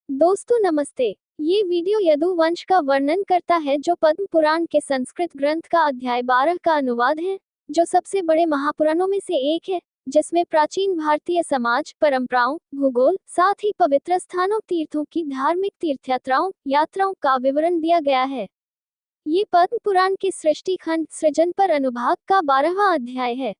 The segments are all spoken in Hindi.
दोस्तों नमस्ते। ये वीडियो यदुवंश का वर्णन करता है जो पद्म पुराण के संस्कृत ग्रंथ का अध्याय 12 का अनुवाद है, जो सबसे बड़े महापुराणों में से एक है, जिसमें प्राचीन भारतीय समाज, परंपराओं, भूगोल, साथ ही पवित्र स्थानों, तीर्थों की धार्मिक तीर्थयात्राओं, यात्राओं का विवरण दिया गया है। ये पद्म पुराण के सृष्टि खंड सृजन पर अनुभाग का 12वां अध्याय है।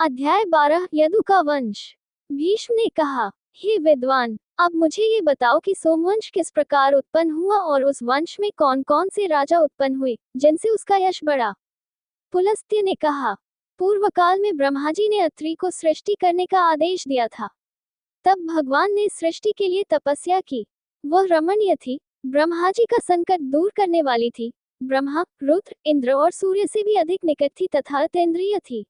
अध्याय 12 यदु का वंश। भीष्म ने कहा, हे विद्वान, अब मुझे ये बताओ कि सोमवंश किस प्रकार उत्पन्न हुआ और उस वंश में कौन कौन से राजा उत्पन्न हुए जिनसे उसका यश बढ़ा। पुलस्त्य ने कहा, पूर्व काल में ब्रह्मा जी ने अत्रि को सृष्टि करने का आदेश दिया था। तब भगवान ने सृष्टि के लिए तपस्या की। वह रमणीय थी, ब्रह्मा जी का संकट दूर करने वाली थी। ब्रह्मा, रुद्र, इंद्र और सूर्य से भी अधिक निकट थी तथा अतीन्द्रिय थी।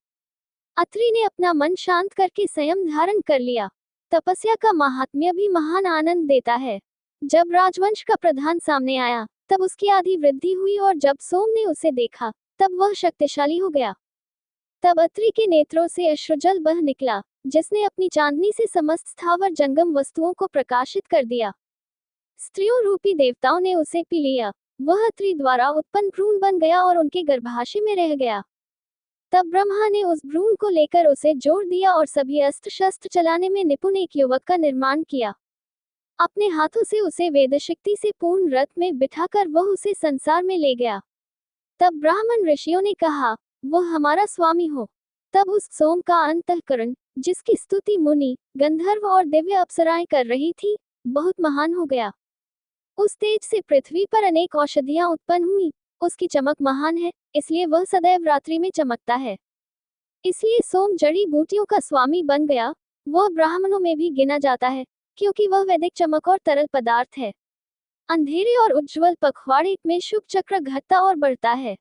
अत्रि ने अपना मन शांत करके संयम धारण कर लिया। तपस्या का महात्म्य भी महान आनंद देता है। जब राजवंश का प्रधान सामने आया, तब उसकी आदि वृद्धि हुई और जब सोम ने उसे देखा, तब वह शक्तिशाली हो गया। तब अत्रि के नेत्रों से अश्रुजल बह निकला, जिसने अपनी चांदनी से समस्त स्थावर जंगम वस्तुओं को प्रकाशित कर दिया। स्त्रियों रूपी देवताओं ने उसे पी लिया। वह अत्रि द्वारा उत्पन्न भ्रूण बन गया और उनके गर्भाशय में रह गया। तब ब्रह्मा ने उस भ्रूण को लेकर उसे जोड़ दिया और सभी अस्त्र शस्त्र चलाने में निपुण एक युवक का निर्माण किया। अपने हाथों से उसे वेदशक्ति से पूर्ण रथ में बिठाकर वह उसे संसार में ले गया। तब ब्राह्मण ऋषियों ने कहा, वह हमारा स्वामी हो। तब उस सोम का अंतःकरण, जिसकी स्तुति मुनि, गंधर्व और दिव्य अप्सराएं कर रही थी, बहुत महान हो गया। उस तेज से पृथ्वी पर अनेक औषधियां उत्पन्न हुई। उसकी चमक महान है, इसलिए वह सदैव रात्रि में चमकता है। इसलिए सोम जड़ी बूटियों का स्वामी बन गया। वह ब्राह्मणों में भी गिना जाता है, क्योंकि वह वैदिक चमक और तरल पदार्थ है। अंधेरे और उज्ज्वल पखवाड़े में शुभ चक्र घटता और बढ़ता है।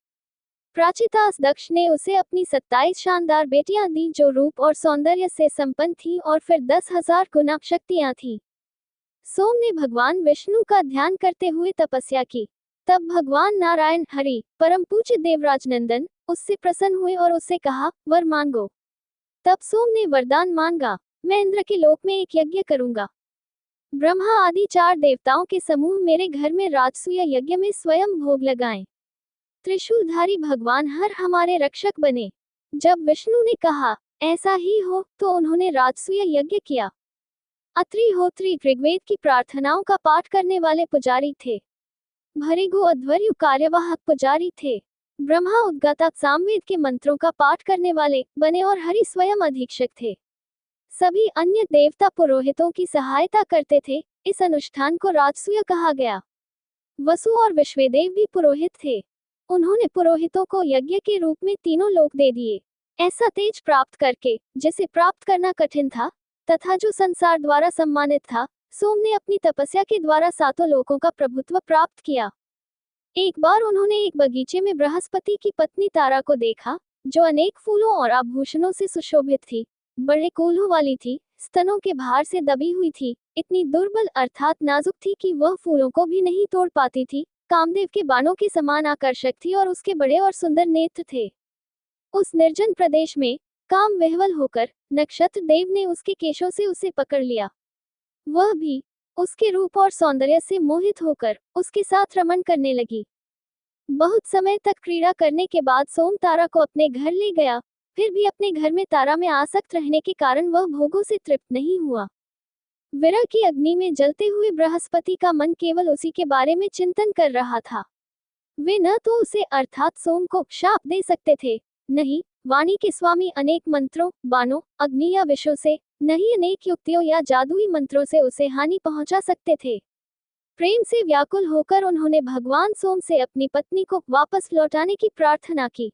प्राचीतास दक्ष ने उसे अपनी 27 शानदार बेटियां दी, जो रूप और सौंदर्य से संपन्न थी और फिर 10,000 गुना शक्तियां थी। सोम ने भगवान विष्णु का ध्यान करते हुए तपस्या की। तब भगवान नारायण हरि, परम पूज्य देवराज नंदन, उससे प्रसन्न हुए और उससे कहा, वर मांगो। तब सोम ने वरदान मांगा, मैं इंद्र के लोक में एक यज्ञ करूंगा। ब्रह्मा आदि 4 देवताओं के समूह मेरे घर में राजसूय यज्ञ में स्वयं भोग लगाएं। त्रिशूलधारी भगवान हर हमारे रक्षक बने। जब विष्णु ने कहा, ऐसा ही हो, तो उन्होंने राजसूय यज्ञ किया। अत्रिहोत्री ऋग्वेद की प्रार्थनाओं का पाठ करने वाले पुजारी थे। भृगु अध्वर्यु कार्यवाहक पुजारी थे। ब्रह्मा उद्गाता सामवेद के मंत्रों का पाठ करने वाले बने और हरि स्वयं अधीक्षक थे। सभी अन्य देवता पुरोहितों की सहायता करते थे। इस अनुष्ठान को राजसूय कहा गया। वसु और विश्वेदेव भी पुरोहित थे। उन्होंने पुरोहितों को यज्ञ के रूप में तीनों लोक दे दिए। ऐसा तेज प्राप्त करके, जिसे प्राप्त करना कठिन था तथा जो संसार द्वारा सम्मानित था, सोम ने अपनी तपस्या के द्वारा 7 लोकों का प्रभुत्व प्राप्त किया। एक बार उन्होंने एक बगीचे में बृहस्पति की पत्नी तारा को देखा, जो अनेक फूलों और आभूषणों से सुशोभित थी, बड़े कोल्हों वाली थी, स्तनों के भार से दबी हुई थी, इतनी दुर्बल अर्थात नाजुक थी कि वह फूलों को भी नहीं तोड़ पाती थी, कामदेव के बाणों के समान आकर्षक थी और उसके बड़े और सुंदर नेत्र थे। उस निर्जन प्रदेश में काम विह्वल होकर नक्षत्र देव ने उसके केशों से उसे पकड़ लिया। वह भी उसके रूप और सौंदर्य से मोहित होकर उसके साथ रमण करने लगी। बहुत समय तक क्रीड़ा करने के बाद सोम तारा को अपने घर ले गया। फिर भी अपने घर में तारा में आसक्त रहने के कारण वह भोगों से तृप्त नहीं हुआ। विरह की अग्नि में जलते हुए बृहस्पति का मन केवल उसी के बारे में चिंतन कर रहा था। वे न तो उसे अर्थात सोम को शाप दे सकते थे, नहीं वाणी के स्वामी अनेक मंत्रों, बाणों, अग्नि या विषों से, नहीं अनेक युक्तियों या जादुई मंत्रों से उसे हानि पहुंचा सकते थे। प्रेम से व्याकुल होकर उन्होंने भगवान सोम से अपनी पत्नी को वापस लौटाने की प्रार्थना की।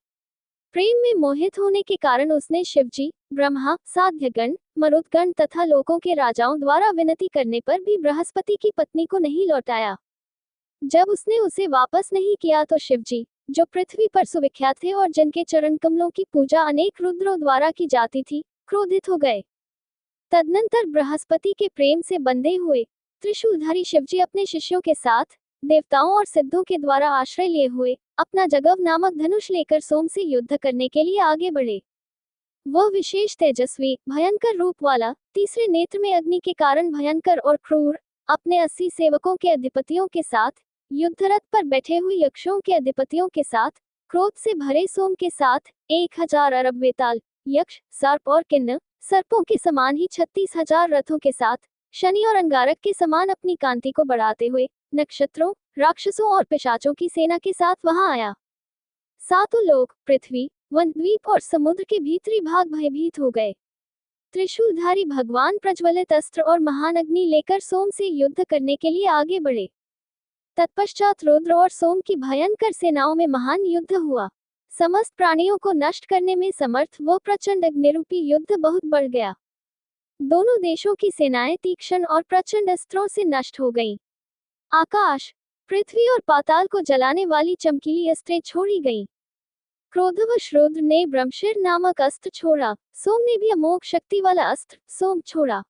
प्रेम में मोहित होने के कारण उसने शिवजी, ब्रह्मा, साध्यगण, मरुदगण तथा लोकों के राजाओं द्वारा विनती करने पर भी बृहस्पति की पत्नी को नहीं लौटाया। जब उसने उसे वापस नहीं किया तो शिवजी, जो पृथ्वी पर सुविख्यात थे और जिनके चरण कमलों की पूजा अनेक रुद्रों द्वारा की जाती थी, क्रोधित हो गए। तदनंतर बृहस्पति के प्रेम से बंधे हुए त्रिशूलधारी शिवजी अपने शिष्यों के साथ देवताओं और सिद्धों के द्वारा आश्रय लिए हुए अपना जगव नामक धनुष लेकर सोम से युद्ध करने के लिए आगे बढ़े। वह विशेष तेजस्वी, भयंकर रूप वाला, तीसरे नेत्र में अग्नि के कारण भयंकर और क्रूर, अपने 80 सेवकों के अधिपतियों के साथ, युद्धरथ पर बैठे हुए यक्षों के अधिपतियों के साथ, क्रोध से भरे सोम के साथ, 1000 अरब वेताल, यक्ष, सर्प और किन्न, सर्पों के समान ही 36,000 रथों के साथ, शनि और अंगारक के समान अपनी कांति को बढ़ाते हुए, नक्षत्रों, राक्षसों और पिशाचों की सेना के साथ वहां आया। सातों लोक, पृथ्वी, वन, द्वीप और समुद्र के भीतरी भाग भयभीत हो गए। त्रिशूलधारी भगवान प्रज्वलित अस्त्र और महान अग्नि लेकर सोम से युद्ध करने के लिए आगे बढ़े। तत्पश्चात रुद्र और सोम की भयंकर सेनाओं में महान युद्ध हुआ। समस्त प्राणियों को नष्ट करने में समर्थ वो प्रचंड अग्निरूपी युद्ध बहुत बढ़ गया। दोनों देशों की सेनाएं तीक्ष्ण और प्रचंड अस्त्रों से नष्ट हो गईं। आकाश, पृथ्वी और पाताल को जलाने वाली चमकीली अस्त्रें छोड़ी गईं। क्रोधवश रुद्र ने ब्रह्मशिर नामक अस्त्र छोड़ा, सोम ने भी अमोघ शक्ति वाला अस्त्र सोम छोड़ा।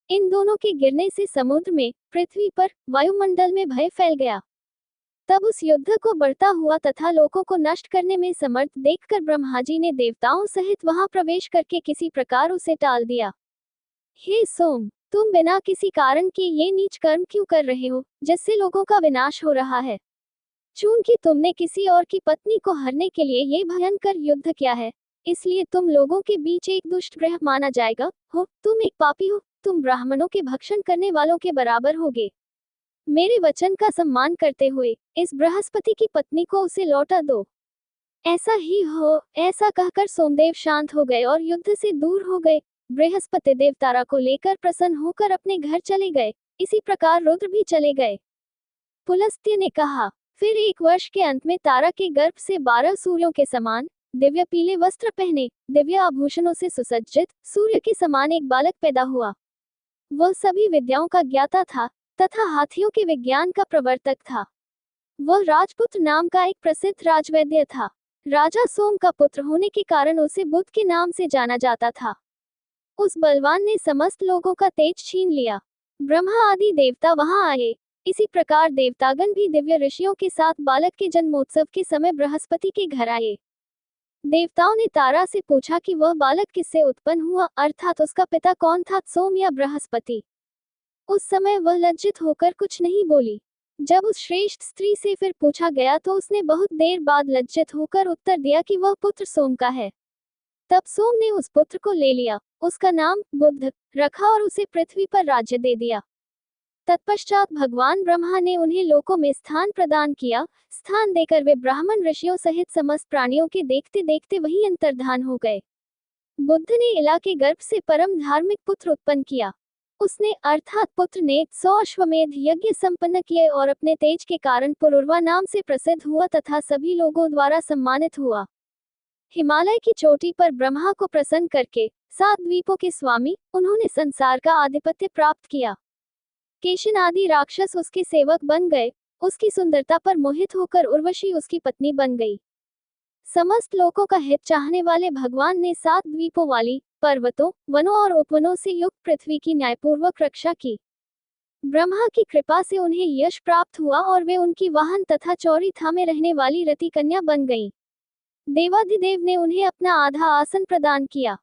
इन दोनों के गिरने से समुद्र में, पृथ्वी पर, वायुमंडल में भय फैल गया। तब उस युद्ध को बढ़ता हुआ तथा लोगों को नष्ट करने में समर्थ देखकर ब्रह्मा जी ने देवताओं सहित वहां प्रवेश करके किसी प्रकार उसे टाल दिया। हे सोम, तुम बिना किसी कारण के ये नीच कर्म क्यों कर रहे हो, जिससे लोगों का विनाश हो रहा है? चूंकि तुमने किसी और की पत्नी को हरने के लिए ये भयंकर युद्ध किया है, इसलिए तुम लोगों के बीच एक दुष्ट ग्रह माना जाएगा। तुम एक पापी हो, तुम ब्राह्मणों के भक्षण करने वालों के बराबर होगे। मेरे वचन का सम्मान करते हुए इस बृहस्पति की पत्नी को उसे लौटा दो। ऐसा ही हो, ऐसा कहकर सोमदेव शांत हो गए और युद्ध से दूर हो गए। बृहस्पति देव तारा को लेकर प्रसन्न होकर अपने घर चले गए। इसी प्रकार रुद्र भी चले गए। पुलस्त्य ने कहा, फिर 1 वर्ष के अंत में तारा के गर्भ से 12 सूर्यों के समान, दिव्य पीले वस्त्र पहने, दिव्य आभूषणों से सुसज्जित, सूर्य के समान एक बालक पैदा हुआ। वह सभी विद्याओं का ज्ञाता था तथा हाथियों के विज्ञान का प्रवर्तक था। वह राजपुत्र नाम का एक प्रसिद्ध राजवैद्य था। राजा सोम का पुत्र होने के कारण उसे बुध के नाम से जाना जाता था। उस बलवान ने समस्त लोगों का तेज छीन लिया। ब्रह्मा आदि देवता वहां आए। इसी प्रकार देवतागण भी दिव्य ऋषियों के साथ बालक के जन्मोत्सव के समय बृहस्पति के घर आए। देवताओं ने तारा से पूछा कि वह बालक किससे उत्पन्न हुआ, अर्थात उसका पिता कौन था, सोम या बृहस्पति। उस समय वह लज्जित होकर कुछ नहीं बोली। जब उस श्रेष्ठ स्त्री से फिर पूछा गया तो उसने बहुत देर बाद लज्जित होकर उत्तर दिया कि वह पुत्र सोम का है। तब सोम ने उस पुत्र को ले लिया, उसका नाम बुध रखा और उसे पृथ्वी पर राज्य दे दिया। तत्पश्चात भगवान ब्रह्मा ने उन्हें लोकों में स्थान प्रदान किया। स्थान देकर वे ब्राह्मण ऋषियों सहित समस्त प्राणियों के देखते देखते वहीं अंतर्धान हो गए। बुद्ध ने इला के गर्भ से परम धार्मिक पुत्र उत्पन्न किया। उसने अर्थात पुत्र ने 100 अश्वमेध यज्ञ संपन्न किए और अपने तेज के कारण पुरुरवा नाम से प्रसिद्ध हुआ तथा सभी लोगों द्वारा सम्मानित हुआ। हिमालय की चोटी पर ब्रह्मा को प्रसन्न करके 7 द्वीपों के स्वामी, उन्होंने संसार का आधिपत्य प्राप्त किया। केशिन आदि राक्षस उसके सेवक बन गए। उसकी सुंदरता पर मोहित होकर उर्वशी उसकी पत्नी बन गई। समस्त लोगों का हित चाहने वाले भगवान ने 7 द्वीपों वाली, पर्वतों, वनों और उपवनों से युक्त पृथ्वी की न्यायपूर्वक रक्षा की। ब्रह्मा की कृपा से उन्हें यश प्राप्त हुआ और वे उनकी वाहन तथा चौरी था में रहने वाली रति कन्या बन गईं। देवाधिदेव ने उन्हें अपना आधा आसन प्रदान किया।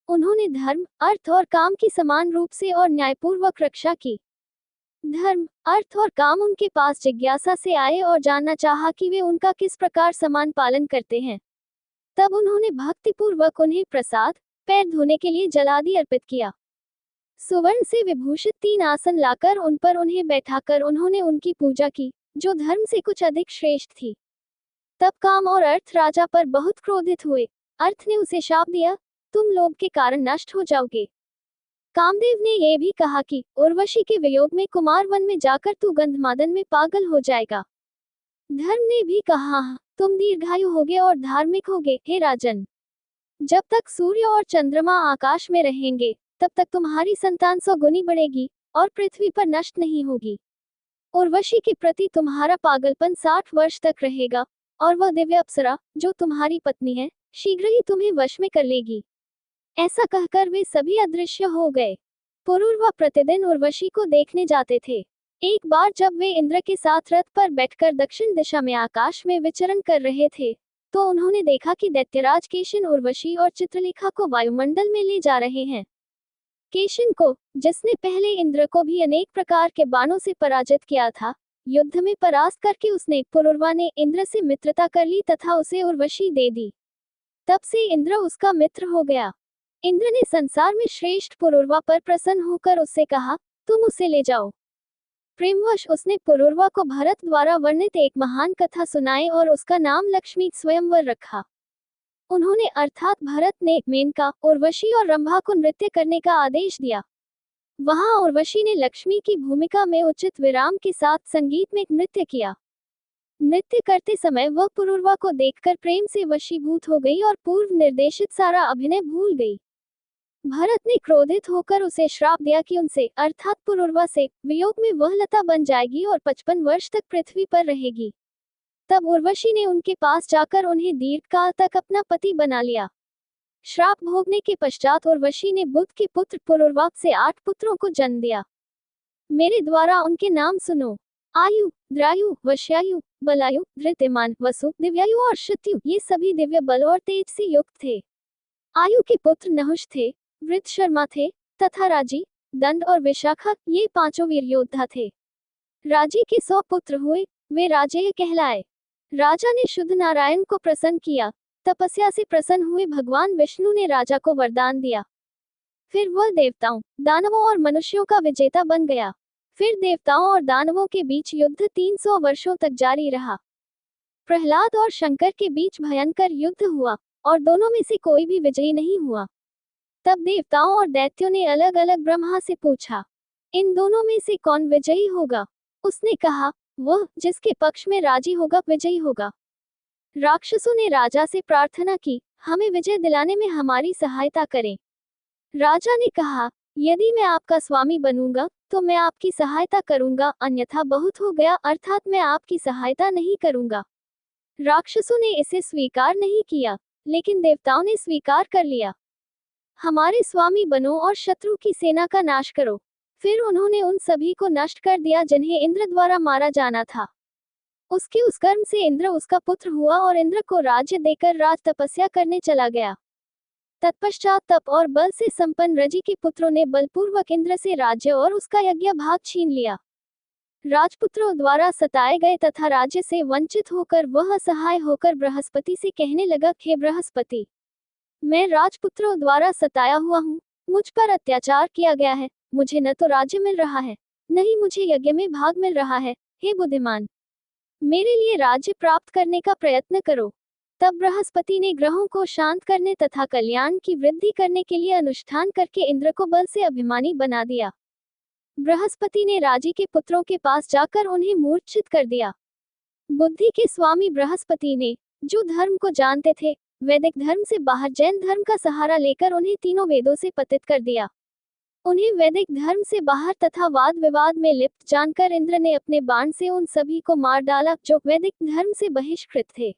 उन्होंने धर्म, अर्थ और काम की समान रूप से और न्यायपूर्वक रक्षा की। धर्म, अर्थ और काम उनके पास जिज्ञासा से आए और जानना चाहा कि वे उनका किस प्रकार समान पालन करते हैं। तब उन्होंने भक्तिपूर्वक उन्हें प्रसाद, पैर धोने के लिए जल आदि अर्पित किया। सुवर्ण से विभूषित 3 आसन लाकर उन पर उन्हें बैठाकर उन्होंने उनकी पूजा की, जो धर्म से कुछ अधिक श्रेष्ठ थी। तब काम और अर्थ राजा पर बहुत क्रोधित हुए। अर्थ ने उसे शाप दिया, तुम लोभ के कारण नष्ट हो जाओगे। कामदेव ने यह भी कहा कि उर्वशी के वियोग में कुमार वन में जाकर तू गंधमादन में पागल हो जाएगा। धर्म ने भी कहा, तुम दीर्घायु होगे और धार्मिक होगे। हे राजन, जब तक सूर्य और चंद्रमा आकाश में रहेंगे तब तक तुम्हारी संतान 100 गुनी बढ़ेगी और पृथ्वी पर नष्ट नहीं होगी। उर्वशी के प्रति तुम्हारा पागलपन 60 वर्ष तक रहेगा और वह दिव्य अप्सरा, जो तुम्हारी पत्नी है, शीघ्र ही तुम्हें वश में कर लेगी। ऐसा कहकर वे सभी अदृश्य हो गए। पुरुरवा प्रतिदिन उर्वशी को देखने जाते थे। एक बार जब वे इंद्र के साथ रथ पर बैठकर दक्षिण दिशा में आकाश में विचरण कर रहे थे, तो उन्होंने देखा कि दैत्यराज केशिन उर्वशी और चित्रलेखा को वायुमंडल में ले जा रहे हैं। केशिन को, जिसने पहले इंद्र को भी अनेक प्रकार के बाणों से पराजित किया था, युद्ध में परास्त करके उसने पुरुरवा ने इंद्र से मित्रता कर ली तथा उसे उर्वशी दे दी। तब से इंद्र उसका मित्र हो गया। इंद्र ने संसार में श्रेष्ठ पुरुरवा पर प्रसन्न होकर उससे कहा, तुम उसे ले जाओ। प्रेमवश उसने पुरुरवा को भरत द्वारा वर्णित एक महान कथा सुनाई और उसका नाम लक्ष्मी स्वयंवर रखा। उन्होंने अर्थात भरत ने मेनका, उर्वशी और रंभा को नृत्य करने का आदेश दिया। वहां उर्वशी ने लक्ष्मी की भूमिका में उचित विराम के साथ संगीत में नृत्य किया। नृत्य करते समय वह पुरुरवा को देखकर प्रेम से वशीभूत हो गई और पूर्व निर्देशित सारा अभिनय भूल गई। भरत ने क्रोधित होकर उसे श्राप दिया कि उनसे अर्थात पुरुरवा से वियोग में वह लता बन जाएगी और 55 वर्ष तक पृथ्वी पर रहेगी। तब उर्वशी ने उनके पास जाकर उन्हें दीर्घकाल तक अपना पति बना लिया। श्राप भोगने के पश्चात उर्वशी ने बुध के पुत्र पुरुरवा से 8 पुत्रों को जन्म दिया। मेरे द्वारा उनके नाम सुनो। आयु, द्रायु, वश्यायु, बलायु, धृतिमान, वसु, दिव्यायु और शत्यु ये सभी दिव्य बल और तेज से युक्त थे। आयु के पुत्र नहुष थे, वृत्रशर्मा थे, तथा राजी, दंड और विशाखा ये 5 वीर योद्धा थे। राजी के 100 पुत्र हुए, वे राजेय कहलाए। राजा ने शुद्ध नारायण को प्रसन्न किया। तपस्या से प्रसन्न हुए भगवान विष्णु ने राजा को वरदान दिया। फिर वह देवताओं, दानवों और मनुष्यों का विजेता बन गया। फिर देवताओं और दानवों के बीच युद्ध 300 वर्षों तक जारी रहा। प्रहलाद और शंकर के बीच भयंकर युद्ध हुआ और दोनों में से कोई भी विजयी नहीं हुआ। तब देवताओं और दैत्यों ने अलग अलग ब्रह्मा से पूछा, इन दोनों में से कौन विजयी होगा? उसने कहा, वह जिसके पक्ष में राजी होगा विजयी होगा। राक्षसों ने राजा से प्रार्थना की, हमें विजय दिलाने में हमारी सहायता करें। राजा ने कहा, यदि मैं आपका स्वामी बनूंगा तो मैं आपकी सहायता करूंगा, अन्यथा बहुत हो गया अर्थात मैं आपकी सहायता नहीं करूंगा। राक्षसों ने इसे स्वीकार नहीं किया, लेकिन देवताओं ने स्वीकार कर लिया। हमारे स्वामी बनो और शत्रु की सेना का नाश करो। फिर उन्होंने उन सभी को नष्ट कर दिया जिन्हें इंद्र द्वारा मारा जाना था। उसके उस कर्म से इंद्र उसका पुत्र हुआ और इंद्र को राज्य देकर राज तपस्या करने चला गया। तत्पश्चात तप और बल से संपन्न रजि के पुत्रों ने बलपूर्वक इंद्र से राज्य और उसका यज्ञ भाग छीन लिया। राजपुत्रों द्वारा सताए गए तथा राज्य से वंचित होकर वह असहाय होकर बृहस्पति से कहने लगा, हे बृहस्पति, मैं राजपुत्रों द्वारा सताया हुआ हूँ, मुझ पर अत्याचार किया गया है, मुझे न तो राज्य मिल रहा है, न ही मुझे यज्ञ में भाग मिल रहा है। हे बुद्धिमान, मेरे लिए राज्य प्राप्त करने का प्रयत्न करो। तब बृहस्पति ने ग्रहों को शांत करने तथा कल्याण की वृद्धि करने के लिए अनुष्ठान करके इंद्र को बल से अभिमानी बना दिया। बृहस्पति ने राजी के पुत्रों के पास जाकर उन्हें मूर्छित कर दिया। बुद्धि के स्वामी बृहस्पति ने, जो धर्म को जानते थे, वैदिक धर्म से बाहर जैन धर्म का सहारा लेकर उन्हें तीनों वेदों से पतित कर दिया। उन्हें वैदिक धर्म से बाहर तथा वाद विवाद में लिप्त जानकर इंद्र ने अपने बाण से उन सभी को मार डाला जो वैदिक धर्म से बहिष्कृत थे।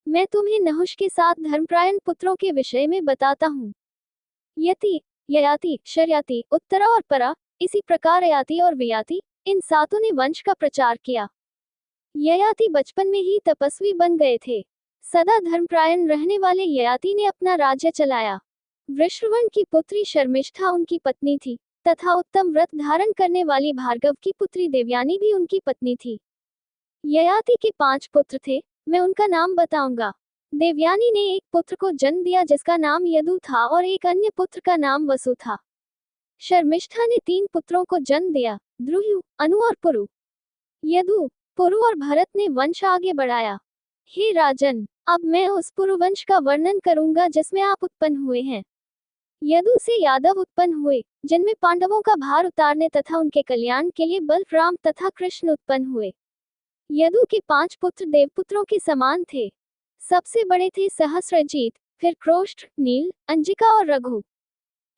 मैं तुम्हें नहुष के 7 धर्मप्रायण पुत्रों के विषय में बताता हूँ। यति, ययाति, शर्याति, उत्तरा और परा, इसी प्रकार ययाति और वियाति, इन 7 ने वंश का प्रचार किया। ययाति बचपन में ही तपस्वी बन गए थे। सदा धर्मप्रायण रहने वाले ययाति ने अपना राज्य चलाया। वृषवर्ण की पुत्री शर्मिष्ठा उनकी पत्नी थी तथा उत्तम व्रत धारण करने वाली भार्गव की पुत्री देवयानी भी उनकी पत्नी थी। ययाति के 5 पुत्र थे, मैं उनका नाम बताऊंगा। देवयानी ने एक पुत्र को जन्म दिया जिसका नाम यदु था और एक अन्य पुत्र का नाम वसु था। शर्मिष्ठा ने 3 पुत्रों को जन्म दिया, द्रुयु, अनु और पुरु। यदु, पुरु और भरत ने वंश आगे बढ़ाया। हे राजन, अब मैं उस पुरुवंश का वर्णन करूंगा जिसमें आप उत्पन्न हुए हैं। यदु से यादव उत्पन्न हुए, जिनमें पांडवों का भार उतारने तथा उनके कल्याण के लिए बलराम तथा कृष्ण उत्पन्न हुए। यदु के 5 पुत्र देवपुत्रों के समान थे। सबसे बड़े थे सहस्रजीत, फिर क्रोष्ठ, नील, अंजिका और रघु।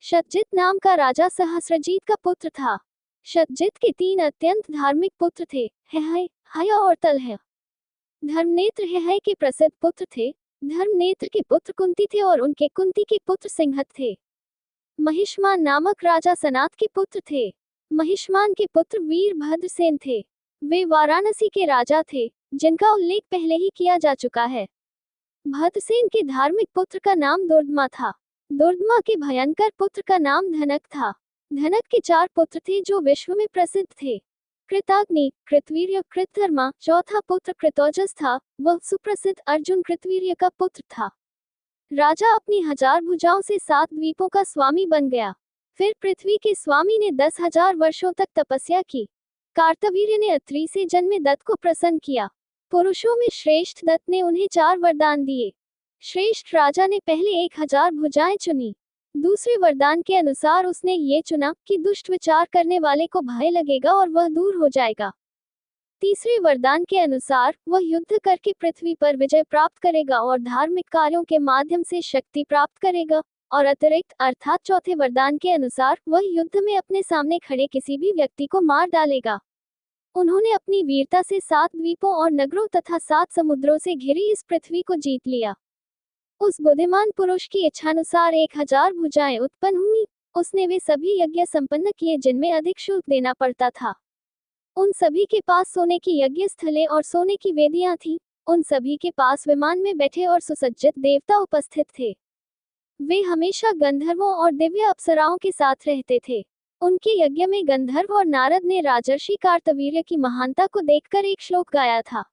शतजित नाम का राजा सहस्रजीत का पुत्र था। शतजित के 3 अत्यंत धार्मिक पुत्र थे, हेहय, हय और तलहय। धर्मनेत्र हेहय के प्रसिद्ध पुत्र थे। धर्मनेत्र के पुत्र कुंती थे और उनके कुंती के पुत्र सिंहत थे। महिष्मान नामक राजा सनात के पुत्र थे। महिष्मान के पुत्र वीरभद्रसेन थे। वे वाराणसी के राजा थे, जिनका उल्लेख पहले ही किया जा चुका है। भद्रसेन के धार्मिक पुत्र का नाम दुर्दमा था। दुर्दमा के भयंकर पुत्र का नाम धनक था। धनक के 4 पुत्र थे जो विश्व में प्रसिद्ध थे। कृताग्नि, कृतवीर्य, कृतधर्मा, चौथा पुत्र कृतौजस था, वह सुप्रसिद्ध अर्जुन कृतवीर्य का पुत्र था। राजा अपनी 1000 भुजाओं से 7 द्वीपों का स्वामी बन गया। फिर पृथ्वी के स्वामी ने 10,000 वर्षों तक तपस्या की। कार्तवीर्य ने अत्रि से जन्मे दत्त को प्रसन्न किया। पुरुषों में श्रेष्ठ दत्त ने उन्हें 4 वरदान दिए। श्रेष्ठ राजा ने पहले 1000 भुजाएं चुनी। दूसरे वरदान के अनुसार उसने ये चुना कि दुष्ट विचार करने वाले को भय लगेगा और वह दूर हो जाएगा। तीसरे वरदान के अनुसार वह युद्ध करके पृथ्वी पर विजय प्राप्त करेगा और धार्मिक कार्यों के माध्यम से शक्ति प्राप्त करेगा। और अतिरिक्त अर्थात चौथे वरदान के अनुसार वह युद्ध में अपने सामने खड़े किसी भी व्यक्ति को मार डालेगा। उन्होंने अपनी वीरता से 7 द्वीपों और नगरों तथा 7 समुद्रों से घिरी इस पृथ्वी को जीत लिया। उस बुद्धिमान पुरुष की इच्छानुसार 1000 भुजाएं उत्पन्न हुई। उसने वे सभी यज्ञ संपन्न किए जिनमें अधिक शुल्क देना पड़ता था। उन सभी के पास सोने की यज्ञ स्थलें और सोने की वेदियां थीं। उन सभी के पास विमान में बैठे और सुसज्जित देवता उपस्थित थे। वे हमेशा गंधर्वों और दिव्य अप्सराओं के साथ रहते थे। उनके यज्ञ में गंधर्व और नारद ने राजर्षि कार्तवीर्य की महानता को देखकर एक श्लोक गाया था।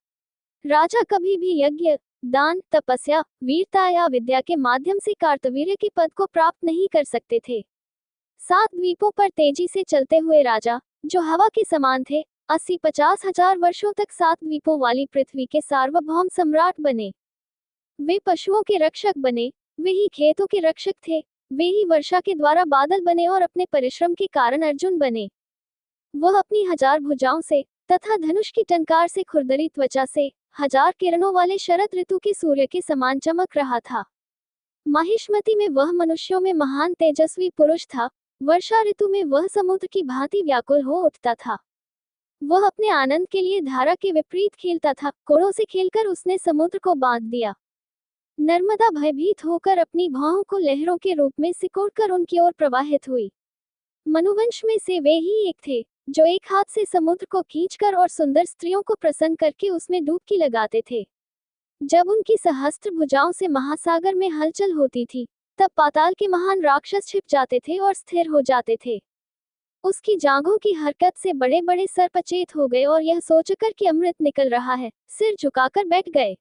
राजा कभी भी यज्ञ, दान, तपस्या, वीरता या विद्या के माध्यम से कार्तवीर्य के पद को प्राप्त नहीं कर सकते थे। 7 द्वीपों पर तेजी से चलते हुए राजा, जो हवा के समान थे, 80-50 हजार वर्षों तक 7 द्वीपों वाली पृथ्वी के सार्वभौम सम्राट बने। वे पशुओं के रक्षक बने, वे ही खेतों के रक्षक थे, वे ही वर्षा के द्वारा बादल बने और अपने परिश्रम के कारण अर्जुन बने। वह अपनी 1000 भुजाओं से तथा धनुष की टंकार से खुरदरी त्वचा से 1000 किरणों वाले शरद ऋतु के सूर्य के समान चमक रहा था। माहिष्मति में वह मनुष्यों में महान तेजस्वी पुरुष था। वर्षा ऋतु में वह समुद्र की भांति व्याकुल हो उठता था। वह अपने आनंद के लिए धारा के विपरीत खेलता था। कोड़ों से खेलकर उसने समुद्र को बांध दिया। नर्मदा भयभीत होकर अपनी भौहों को लहरों के रूप में सिकोड़कर उनकी ओर प्रवाहित हुई। मनुवंश में से वे ही एक थे जो एक हाथ से समुद्र को खींचकर और सुंदर स्त्रियों को प्रसन्न करके उसमें डुबकी लगाते थे। जब उनकी सहस्त्र भुजाओं से महासागर में हलचल होती थी, तब पाताल के महान राक्षस छिप जाते थे और स्थिर हो जाते थे। उसकी जांघों की हरकत से बड़े बड़े सर्प अचेत हो गए और यह सोचकर कि अमृत निकल रहा है, सिर झुकाकर बैठ गए।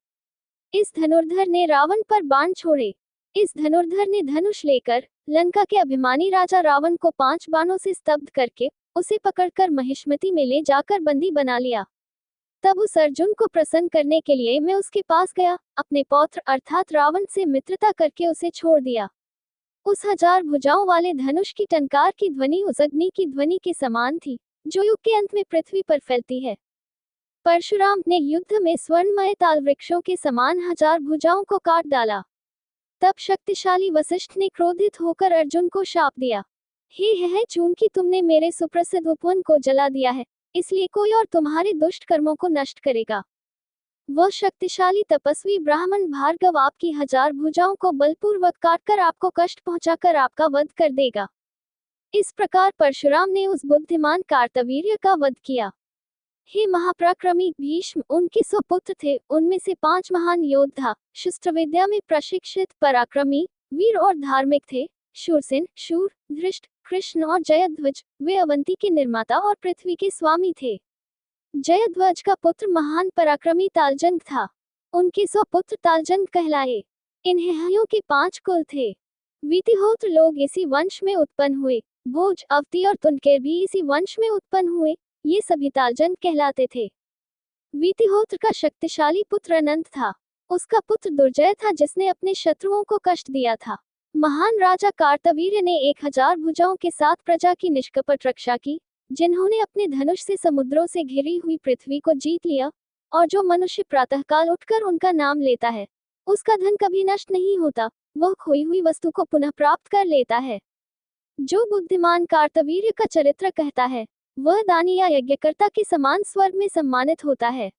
इस धनुर्धर ने रावण पर बाण छोड़े। इस धनुर्धर ने धनुष लेकर लंका के अभिमानी राजा रावण को 5 बाणों से स्तब्ध करके उसे पकड़कर महिष्मति में ले जाकर बंदी बना लिया। तब उस अर्जुन को प्रसन्न करने के लिए मैं उसके पास गया, अपने पौत्र अर्थात रावण से मित्रता करके उसे छोड़ दिया। उस 1000 भुजाओं वाले धनुष की टंकार की ध्वनि उस अग्नि की ध्वनि के समान थी, जो युग के अंत में पृथ्वी पर फैलती है। परशुराम ने युद्ध में स्वर्णमय ताल वृक्षों के समान 1000 भुजाओं को काट डाला। तब शक्तिशाली वशिष्ठ ने क्रोधित होकर अर्जुन को शाप दिया, हे चूंकि तुमने मेरे सुप्रसिद्ध उपवन को जला दिया है, इसलिए कोई और तुम्हारे दुष्ट कर्मों को नष्ट करेगा। वह शक्तिशाली तपस्वी ब्राह्मण भार्गव आपकी 1000 भुजाओं को बलपूर्वक काटकर आपको कष्ट पहुंचाकर आपका वध कर देगा। इस प्रकार परशुराम ने उस बुद्धिमान कार्तवीर्य का वध किया। हे महापराक्रमी भीष्म, उनके 100 पुत्र थे। उनमें से 5 महान योद्धा, शस्त्र विद्या में प्रशिक्षित, पराक्रमी, वीर और धार्मिक थे। शूरसेन, शूर, धृष्ट, कृष्ण और जयध्वज। वे अवंती के निर्माता और पृथ्वी के स्वामी थे। जयध्वज का पुत्र महान पराक्रमी तालजंग था। उनके 100 पुत्र तालजंग कहलाए। इन हेहयों के 5 कुल थे। वीतिहोत्र लोग इसी वंश में उत्पन्न हुए। भोज, अवती और तुनकेर भी इसी वंश में उत्पन्न हुए। ये सभी तालजंग कहलाते थे। वीतिहोत्र का शक्तिशाली पुत्र अनंत था। उसका पुत्र दुर्जय था जिसने अपने शत्रुओं को कष्ट दिया था। महान राजा कार्तवीर्य ने 1000 भुजाओं के साथ प्रजा की निष्कपट रक्षा की, जिन्होंने अपने धनुष से समुद्रों से घिरी हुई पृथ्वी को जीत लिया। और जो मनुष्य प्रातःकाल उठकर उनका नाम लेता है, उसका धन कभी नष्ट नहीं होता, वह खोई हुई वस्तु को पुनः प्राप्त कर लेता है। जो बुद्धिमान कार्तवीर्य का चरित्र कहता है, वह दानी या यज्ञकर्ता के समान स्वर्ग में सम्मानित होता है।